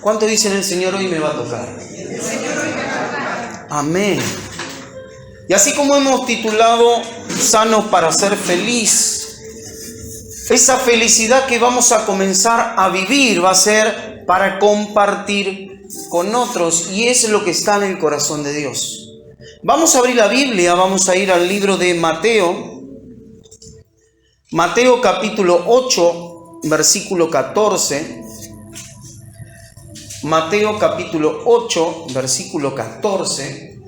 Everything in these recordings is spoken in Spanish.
¿Cuánto dicen el Señor hoy me va a tocar? Amén. Y así como hemos titulado Sanos para ser feliz, esa felicidad que vamos a comenzar a vivir va a ser para compartir con otros, y es lo que está en el corazón de Dios. Vamos a abrir la Biblia, vamos a ir al libro de Mateo. Mateo capítulo 8, versículo 14. Mateo capítulo 8, versículo 14.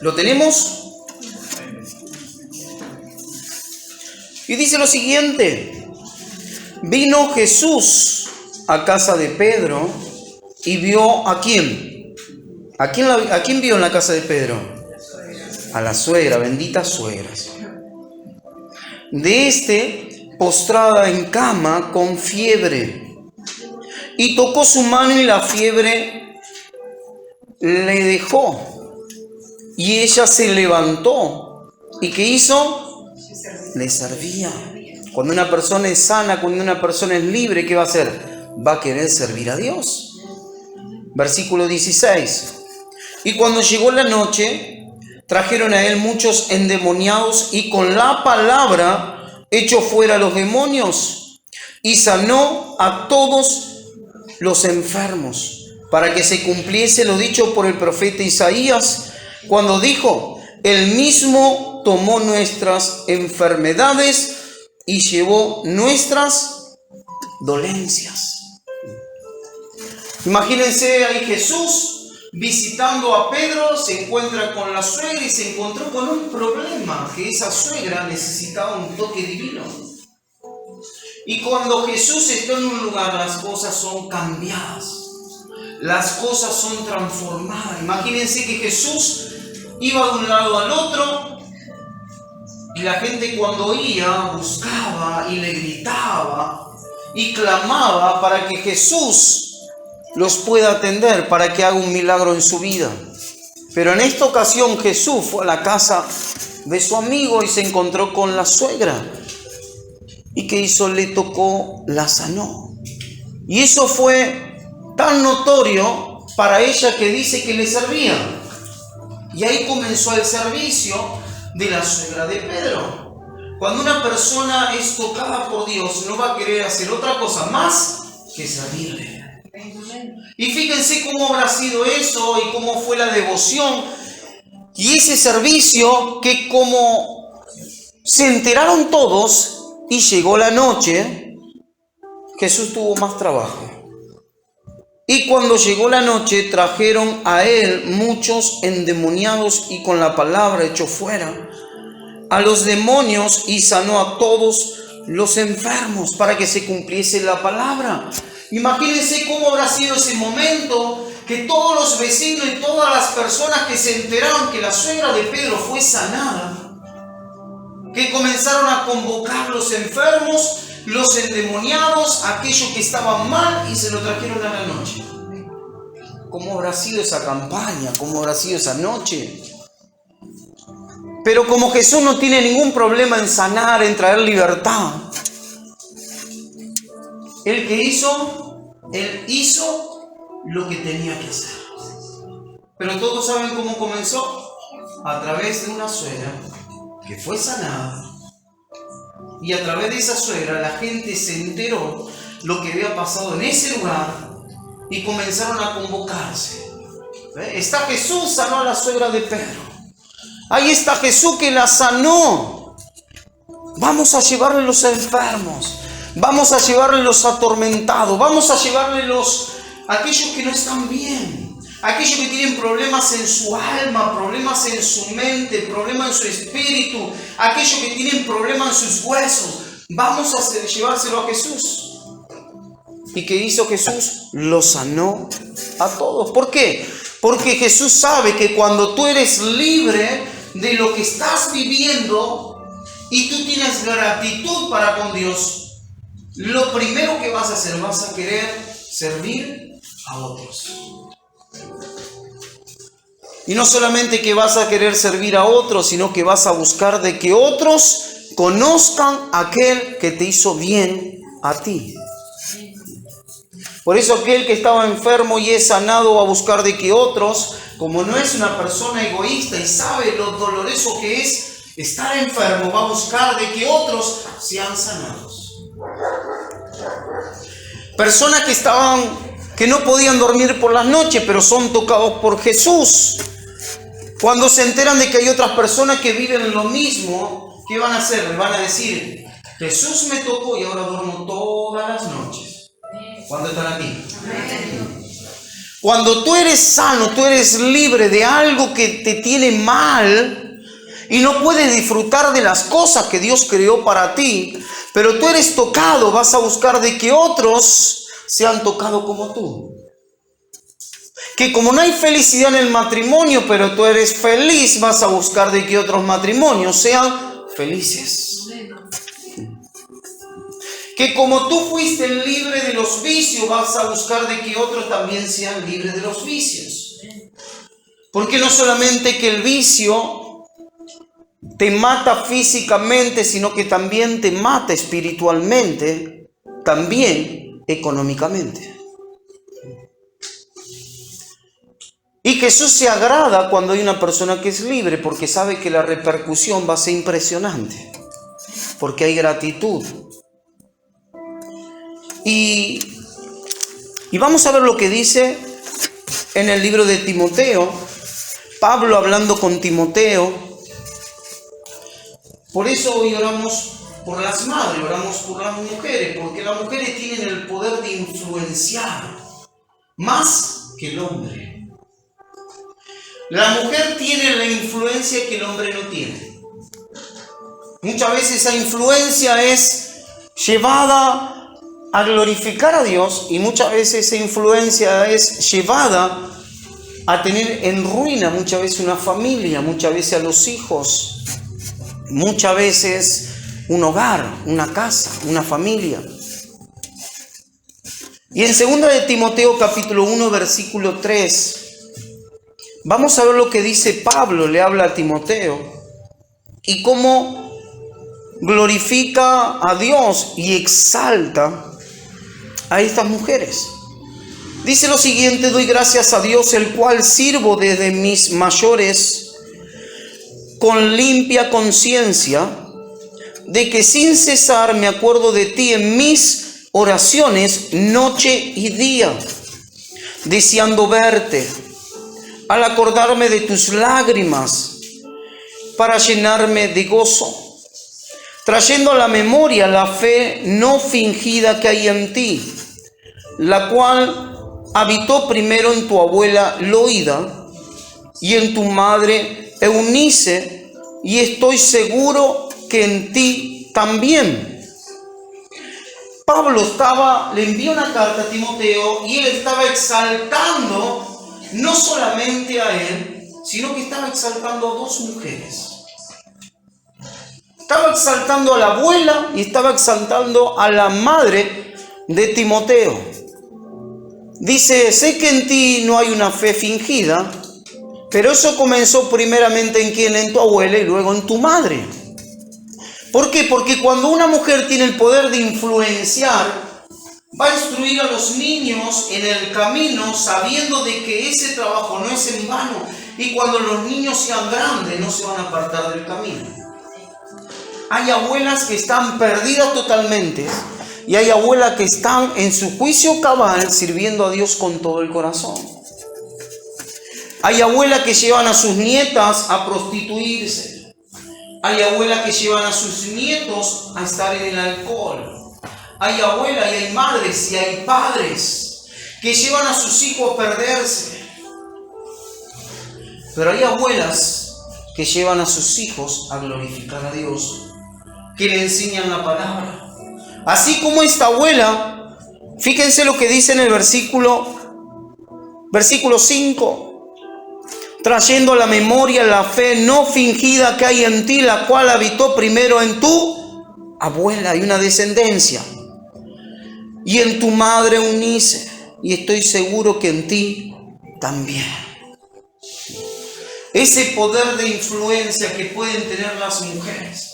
¿Lo tenemos? Y dice lo siguiente: vino Jesús a casa de Pedro y vio ¿a quién? ¿A quién vio en la casa de Pedro? A la suegra, benditas suegras. De postrada en cama con fiebre, y tocó su mano y la fiebre le dejó. Y ella se levantó. ¿Y qué hizo? Le servía. Cuando una persona es sana, cuando una persona es libre, ¿qué va a hacer? Va a querer servir a Dios. Versículo 16. Y cuando llegó la noche, trajeron a él muchos endemoniados, y con la palabra echó fuera los demonios, y sanó a todos los enfermos, para que se cumpliese lo dicho por el profeta Isaías, cuando dijo: Él mismo tomó nuestras enfermedades y llevó nuestras dolencias. Imagínense ahí Jesús visitando a Pedro, se encuentra con la suegra y se encontró con un problema, que esa suegra necesitaba un toque divino. Y cuando Jesús está en un lugar, las cosas son cambiadas, las cosas son transformadas. Imagínense que Jesús iba de un lado al otro, y la gente cuando oía buscaba y le gritaba y clamaba para que Jesús los pueda atender, para que haga un milagro en su vida. Pero en esta ocasión Jesús fue a la casa de su amigo y se encontró con la suegra. ¿Y qué hizo? Le tocó, la sanó. Y eso fue tan notorio para ella que dice que le servía. Y ahí comenzó el servicio de la suegra de Pedro. Cuando una persona es tocada por Dios, no va a querer hacer otra cosa más que servirle. Y fíjense cómo habrá sido eso y cómo fue la devoción y ese servicio, que como se enteraron todos y llegó la noche, Jesús tuvo más trabajo. Y cuando llegó la noche, trajeron a él muchos endemoniados, y con la palabra echó fuera a los demonios y sanó a todos los enfermos, para que se cumpliese la palabra. Imagínense cómo habrá sido ese momento, que todos los vecinos y todas las personas que se enteraron que la suegra de Pedro fue sanada, que comenzaron a convocar los enfermos, los endemoniados, aquellos que estaban mal, y se lo trajeron a la noche. ¿Cómo habrá sido esa campaña? ¿Cómo habrá sido esa noche? Pero como Jesús no tiene ningún problema en sanar, en traer libertad, ¿Él qué hizo? Él hizo lo que tenía que hacer. Pero todos saben cómo comenzó. A través de una suegra que fue sanada. Y a través de esa suegra la gente se enteró lo que había pasado en ese lugar y comenzaron a convocarse. Está Jesús, sanó a la suegra de Pedro. Ahí está Jesús que la sanó. Vamos a llevarle los enfermos. Vamos a llevarle los atormentados. Vamos a llevarle aquellos que no están bien. Aquellos que tienen problemas en su alma, problemas en su mente, problemas en su espíritu. Aquellos que tienen problemas en sus huesos. Vamos a llevárselo a Jesús. ¿Y qué hizo Jesús? Lo sanó a todos. ¿Por qué? Porque Jesús sabe que cuando tú eres libre de lo que estás viviendo y tú tienes gratitud para con Dios, lo primero que vas a hacer, vas a querer servir a otros. Y no solamente que vas a querer servir a otros, sino que vas a buscar de que otros conozcan a aquel que te hizo bien a ti. Por eso aquel que estaba enfermo y es sanado va a buscar de que otros, como no es una persona egoísta y sabe lo doloroso que es estar enfermo, va a buscar de que otros sean sanados. Personas que no podían dormir por las noches, pero son tocados por Jesús. Cuando se enteran de que hay otras personas que viven lo mismo, ¿qué van a hacer? Les van a decir, Jesús me tocó y ahora duermo todas las noches. ¿Cuándo están aquí? Cuando tú eres sano, tú eres libre de algo que te tiene mal y no puedes disfrutar de las cosas que Dios creó para ti, pero tú eres tocado, vas a buscar de que otros sean tocados como tú. Que como no hay felicidad en el matrimonio, pero tú eres feliz, vas a buscar de que otros matrimonios sean felices. Que como tú fuiste libre de los vicios, vas a buscar de que otros también sean libres de los vicios. Porque no solamente que el vicio te mata físicamente, sino que también te mata espiritualmente, también económicamente. Y Jesús se agrada cuando hay una persona que es libre, porque sabe que la repercusión va a ser impresionante, porque hay gratitud. Y vamos a ver lo que dice en el libro de Timoteo, Pablo hablando con Timoteo. Por eso hoy oramos por las madres, oramos por las mujeres, porque las mujeres tienen el poder de influenciar más que el hombre. La mujer tiene la influencia que el hombre no tiene. Muchas veces esa influencia es llevada a glorificar a Dios y muchas veces esa influencia es llevada a tener en ruina muchas veces una familia, muchas veces a los hijos, muchas veces un hogar, una casa, una familia. Y en 2 de Timoteo capítulo 1 versículo 3 vamos a ver lo que dice Pablo, le habla a Timoteo y cómo glorifica a Dios y exalta a estas mujeres. Dice lo siguiente: doy gracias a Dios, el cual sirvo desde mis mayores con limpia conciencia, de que sin cesar me acuerdo de ti en mis oraciones noche y día, deseando verte, al acordarme de tus lágrimas, para llenarme de gozo, trayendo a la memoria la fe no fingida que hay en ti, la cual habitó primero en tu abuela Loida y en tu madre Eunice, y estoy seguro que en ti también. Pablo le envió una carta a Timoteo y él estaba exaltando no solamente a él, sino que estaba exaltando a dos mujeres. Estaba exaltando a la abuela y estaba exaltando a la madre de Timoteo. Dice: sé que en ti no hay una fe fingida, pero eso comenzó primeramente en quién, en tu abuela y luego en tu madre. ¿Por qué? Porque cuando una mujer tiene el poder de influenciar, va a instruir a los niños en el camino, sabiendo de que ese trabajo no es en vano, y cuando los niños sean grandes no se van a apartar del camino. Hay abuelas que están perdidas totalmente y hay abuelas que están en su juicio cabal sirviendo a Dios con todo el corazón. Hay abuelas que llevan a sus nietas a prostituirse. Hay abuelas que llevan a sus nietos a estar en el alcohol. Hay abuelas y hay madres y hay padres que llevan a sus hijos a perderse. Pero hay abuelas que llevan a sus hijos a glorificar a Dios, que le enseñan la palabra. Así como esta abuela, fíjense lo que dice en el versículo 5, trayendo a la memoria la fe no fingida que hay en ti, la cual habitó primero en tu abuela y una descendencia, y en tu madre Eunice, y estoy seguro que en ti también. ese poder de influencia que pueden tener las mujeres.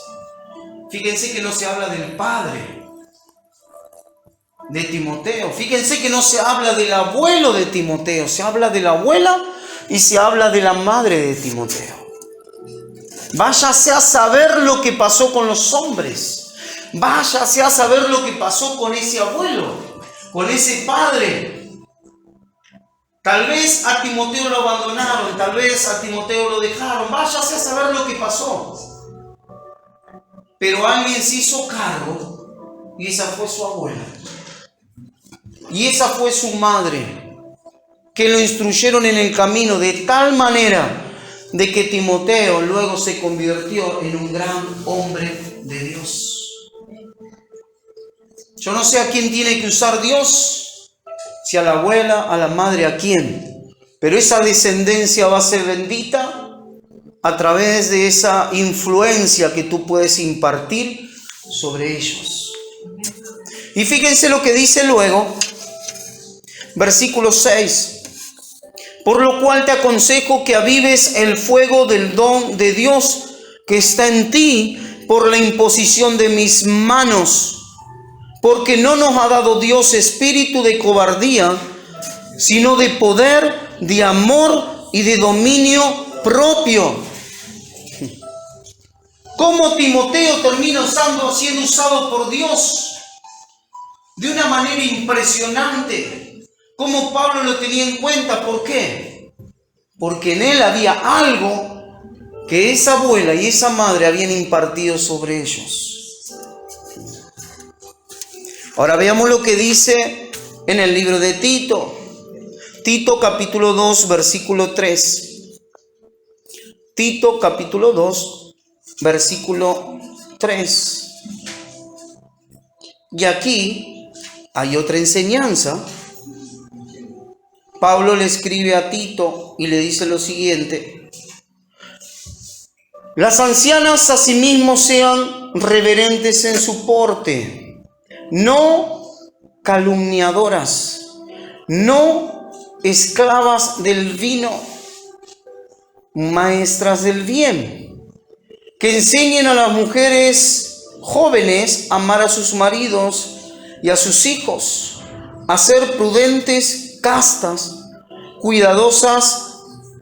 Fíjense que no se habla del padre de Timoteo. Fíjense que no se habla del abuelo de Timoteo. Se habla de la abuela y se habla de la madre de Timoteo. Váyase a saber lo que pasó con los hombres. Váyase a saber lo que pasó con ese abuelo, con ese padre. Tal vez a Timoteo lo abandonaron, tal vez a Timoteo lo dejaron. Váyase a saber lo que pasó. Pero alguien se hizo cargo y esa fue su abuela. Y esa fue su madre, que lo instruyeron en el camino de tal manera de que Timoteo luego se convirtió en un gran hombre de Dios. Yo no sé a quién tiene que usar Dios, si a la abuela, a la madre, a quién. Pero esa descendencia va a ser bendita a través de esa influencia que tú puedes impartir sobre ellos. Y fíjense lo que dice luego, versículo 6. Por lo cual te aconsejo que avives el fuego del don de Dios que está en ti por la imposición de mis manos. Porque no nos ha dado Dios espíritu de cobardía, sino de poder, de amor y de dominio propio. ¿Cómo Timoteo termina siendo usado por Dios de una manera impresionante? ¿Cómo Pablo lo tenía en cuenta? ¿Por qué? Porque en él había algo que esa abuela y esa madre habían impartido sobre ellos. Ahora veamos lo que dice en el libro de Tito. Tito capítulo 2, versículo 3. Tito capítulo 2, versículo 3. Y aquí hay otra enseñanza. Pablo le escribe a Tito y le dice lo siguiente: las ancianas asimismo sean reverentes en su porte, no calumniadoras, no esclavas del vino, maestras del bien, que enseñen a las mujeres jóvenes a amar a sus maridos y a sus hijos, a ser prudentes, castas, cuidadosas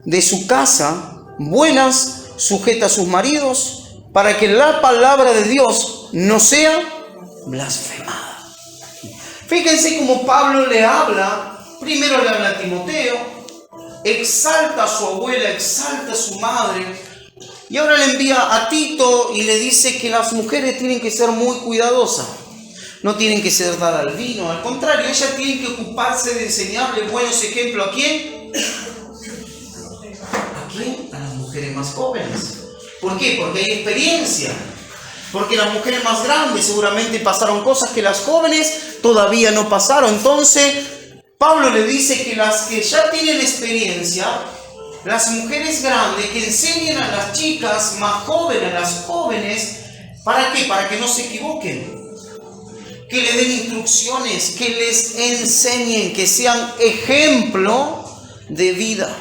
de su casa, buenas, sujetas a sus maridos, para que la palabra de Dios no sea blasfemada. Fíjense cómo Pablo le habla, primero le habla a Timoteo, exalta a su abuela, exalta a su madre, y ahora le envía a Tito y le dice que las mujeres tienen que ser muy cuidadosas. No tienen que ser dadas al vino, al contrario, ellas tienen que ocuparse de enseñarle buenos ejemplos. ¿A quién? ¿A quién? A las mujeres más jóvenes. ¿Por qué? Porque hay experiencia. Porque las mujeres más grandes seguramente pasaron cosas que las jóvenes todavía no pasaron. Entonces, Pablo le dice que las que ya tienen experiencia, las mujeres grandes, que enseñen a las chicas más jóvenes, a las jóvenes, ¿para qué? Para que no se equivoquen. Que le den instrucciones, que les enseñen, que sean ejemplo de vida.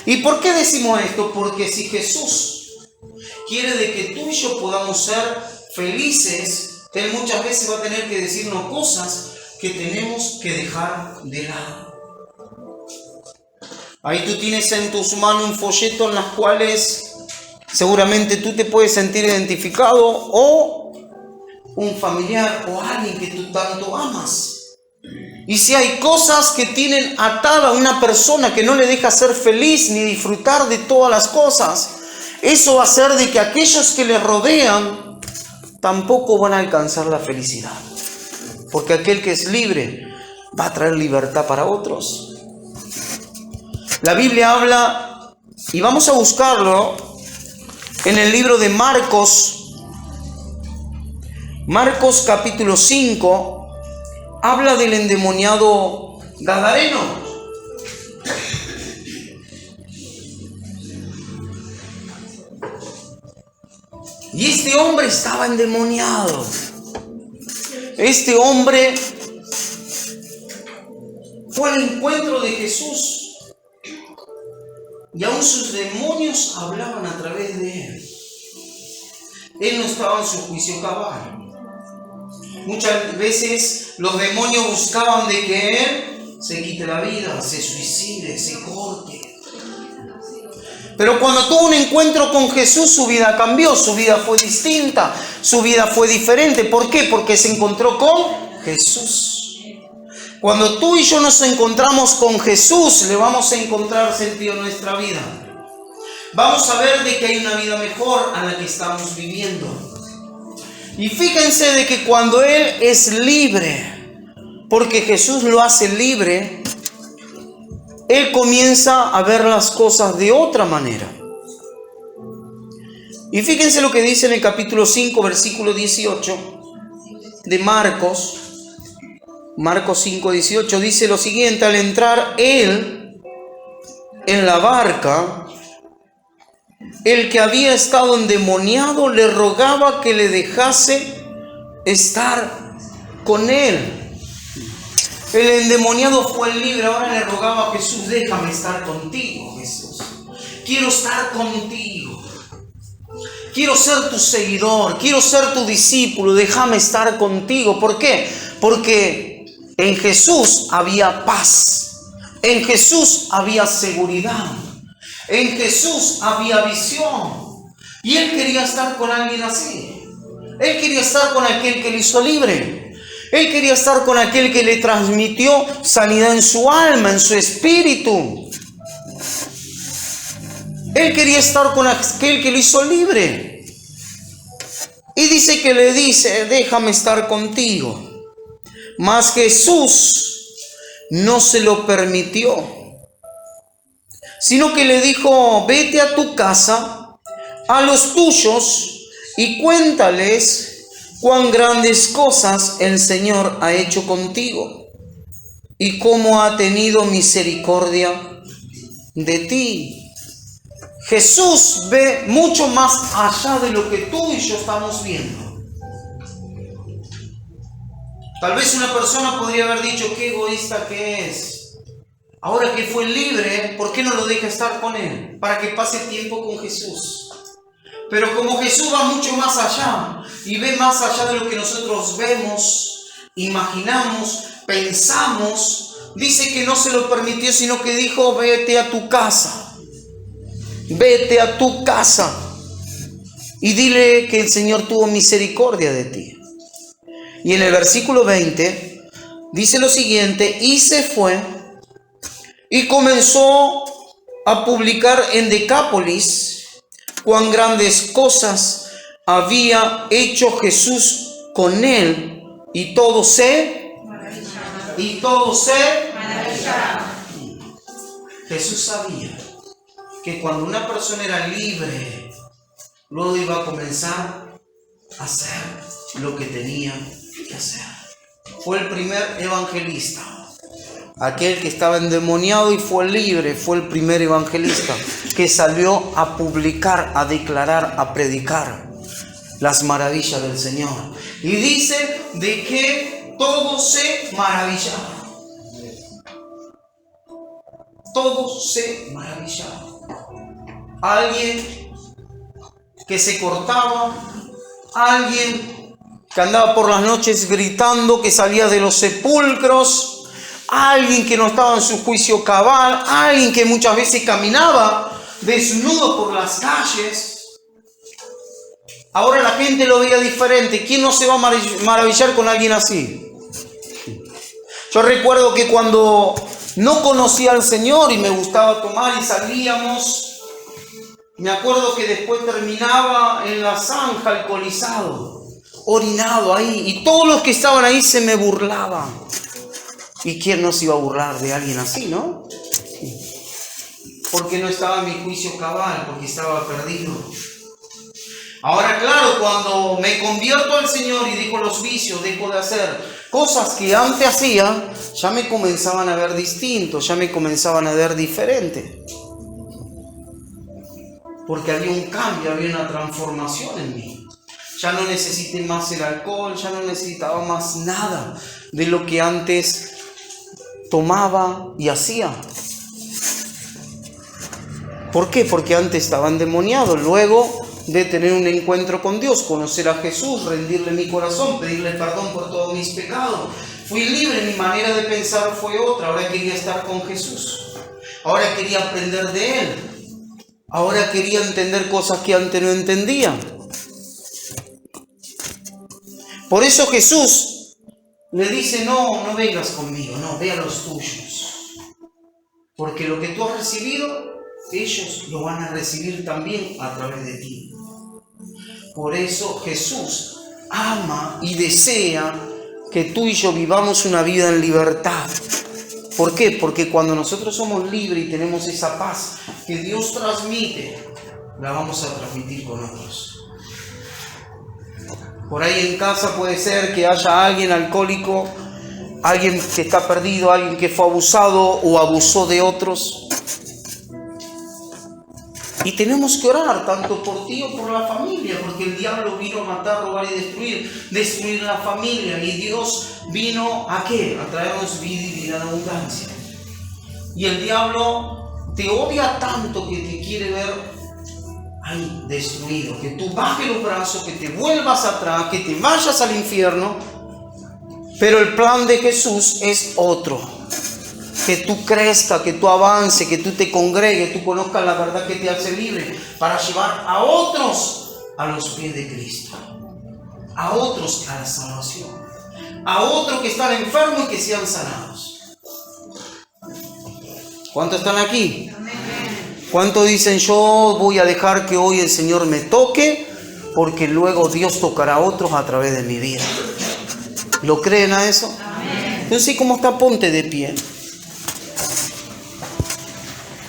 ¿Y por qué decimos esto? Porque si Jesús quiere de que tú y yo podamos ser felices, Él muchas veces va a tener que decirnos cosas que tenemos que dejar de lado. Ahí tú tienes en tus manos un folleto en las cuales seguramente tú te puedes sentir identificado, o un familiar o alguien que tú tanto amas. Y si hay cosas que tienen atada a una persona que no le deja ser feliz ni disfrutar de todas las cosas, eso va a hacer de que aquellos que le rodean tampoco van a alcanzar la felicidad. Porque aquel que es libre va a traer libertad para otros. La Biblia habla, y vamos a buscarlo en el libro de Marcos. Marcos capítulo 5 habla del endemoniado Gadareno. Y este hombre estaba endemoniado. Este hombre fue al encuentro de Jesús. y aún sus demonios hablaban a través de él. Él no estaba en su juicio cabal. Muchas veces los demonios buscaban de que él se quite la vida, se suicide, se corte. Pero cuando tuvo un encuentro con Jesús, su vida cambió, su vida fue distinta, su vida fue diferente. ¿Por qué? Porque se encontró con Jesús. Cuando tú y yo nos encontramos con Jesús, le vamos a encontrar sentido en nuestra vida. Vamos a ver de que hay una vida mejor a la que estamos viviendo. Y fíjense de que cuando Él es libre, porque Jesús lo hace libre, Él comienza a ver las cosas de otra manera. Y fíjense lo que dice en el capítulo 5, versículo 18 de Marcos. Marcos 5, 18 dice lo siguiente: al entrar Él en la barca, el que había estado endemoniado le rogaba que le dejase estar con él. El endemoniado fue libre, ahora le rogaba a Jesús: déjame estar contigo, Jesús. Quiero estar contigo. Quiero ser tu seguidor, quiero ser tu discípulo, déjame estar contigo. ¿Por qué? Porque en Jesús había paz, en Jesús había seguridad, en Jesús había visión. Y Él quería estar con alguien así. Él quería estar con aquel que le hizo libre. Él quería estar con aquel que le transmitió sanidad en su alma, en su espíritu. Él quería estar con aquel que lo hizo libre. Y dice que le dice: déjame estar contigo. Mas Jesús no se lo permitió, sino que le dijo: vete a tu casa, a los tuyos, y cuéntales cuán grandes cosas el Señor ha hecho contigo y cómo ha tenido misericordia de ti. Jesús ve mucho más allá de lo que tú y yo estamos viendo. Tal vez una persona podría haber dicho: qué egoísta que es. Ahora que fue libre, ¿por qué no lo deja estar con Él? Para que pase tiempo con Jesús. Pero como Jesús va mucho más allá y ve más allá de lo que nosotros vemos, imaginamos, pensamos, dice que no se lo permitió, sino que dijo: vete a tu casa. Vete a tu casa y dile que el Señor tuvo misericordia de ti. Y en el versículo 20 dice lo siguiente: y se fue y comenzó a publicar en Decápolis cuán grandes cosas había hecho Jesús con él, y todos se maravillaban. Jesús sabía que cuando una persona era libre, luego iba a comenzar a hacer lo que tenía que hacer. Fue el primer evangelista. Aquel que estaba endemoniado y fue libre, fue el primer evangelista que salió a publicar, a declarar, a predicar las maravillas del Señor. Y dice de que todos se maravillaban. Todos se maravillaban. Alguien que se cortaba, alguien que andaba por las noches gritando, que salía de los sepulcros, alguien que no estaba en su juicio cabal, alguien que muchas veces caminaba desnudo por las calles. Ahora la gente lo veía diferente. ¿Quién no se va a maravillar con alguien así? Yo recuerdo que cuando no conocía al Señor y me gustaba tomar y salíamos, me acuerdo que después terminaba en la zanja alcoholizado, orinado ahí, y todos los que estaban ahí se me burlaban. ¿Y quién no se iba a burlar de alguien así, no? Porque no estaba en mi juicio cabal, porque estaba perdido. Ahora, claro, cuando me convierto al Señor y dejo los vicios, dejo de hacer cosas que antes hacía, ya me comenzaban a ver distinto, ya me comenzaban a ver diferente. Porque había un cambio, había una transformación en mí. Ya no necesité más el alcohol, ya no necesitaba más nada de lo que antes tomaba y hacía. ¿Por qué? Porque antes estaba endemoniado. Luego de tener un encuentro con Dios, conocer a Jesús, rendirle mi corazón, pedirle perdón por todos mis pecados, fui libre, mi manera de pensar fue otra. Ahora quería estar con Jesús. Ahora quería aprender de Él. Ahora quería entender cosas que antes no entendía. Por eso Jesús le dice, no vengas conmigo, no, ve a los tuyos. Porque lo que tú has recibido, ellos lo van a recibir también a través de ti. Por eso Jesús ama y desea que tú y yo vivamos una vida en libertad. ¿Por qué? Porque cuando nosotros somos libres y tenemos esa paz que Dios transmite, la vamos a transmitir con otros. Por ahí en casa puede ser que haya alguien alcohólico, alguien que está perdido, alguien que fue abusado o abusó de otros. Y tenemos que orar tanto por ti o por la familia, porque el diablo vino a matar, robar y destruir la familia. Y Dios vino ¿a qué? A traernos vida y vida en abundancia. Y el diablo te odia tanto que te quiere ver ahí destruido, que tú bajes los brazos, que te vuelvas atrás, que te vayas al infierno. Pero el plan de Jesús es otro. Que tú crezcas, que tú avances, que tú te congregues, tú conozcas la verdad que te hace libre para llevar a otros a los pies de Cristo, a otros a la salvación, a otros que están enfermos y que sean sanados. ¿Cuántos están aquí? ¿Cuántos dicen yo voy a dejar que hoy el Señor me toque porque luego Dios tocará a otros a través de mi vida? ¿Lo creen a eso? Entonces, ¿cómo está? Ponte de pie.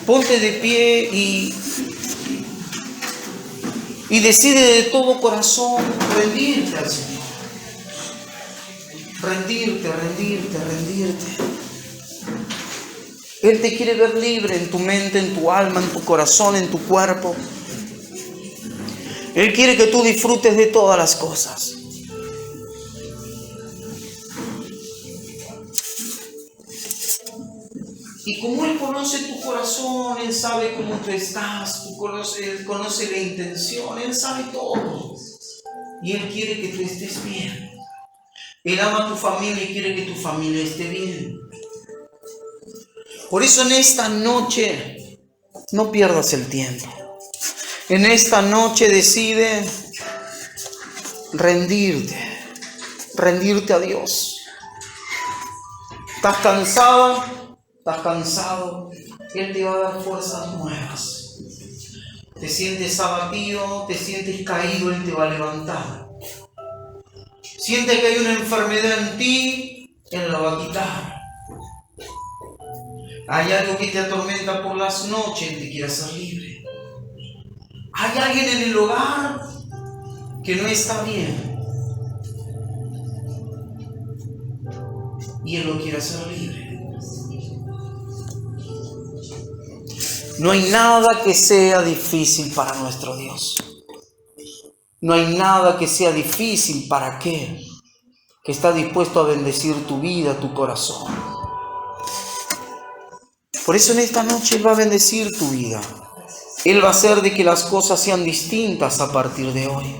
Ponte de pie y decide de todo corazón rendirte al Señor. Rendirte. Él te quiere ver libre en tu mente, en tu alma, en tu corazón, en tu cuerpo. Él quiere que tú disfrutes de todas las cosas. Y como Él conoce tu corazón, Él sabe cómo tú estás, Él conoce la intención, Él sabe todo. Y Él quiere que tú estés bien. Él ama a tu familia y quiere que tu familia esté bien. Por eso en esta noche no pierdas el tiempo. En esta noche decide rendirte a Dios. ¿Estás cansada? ¿Estás cansado? Él te va a dar fuerzas nuevas. Te sientes abatido, te sientes caído, Él te va a levantar. Sientes que hay una enfermedad en ti, Él la va a quitar. Hay algo que te atormenta por las noches, Él te quiere hacer libre. Hay alguien en el hogar que no está bien y Él lo quiere hacer libre. No hay nada que sea difícil para nuestro Dios. No hay nada que sea difícil para aquel que está dispuesto a bendecir tu vida, tu corazón. Por eso en esta noche Él va a bendecir tu vida. Él va a hacer de que las cosas sean distintas a partir de hoy.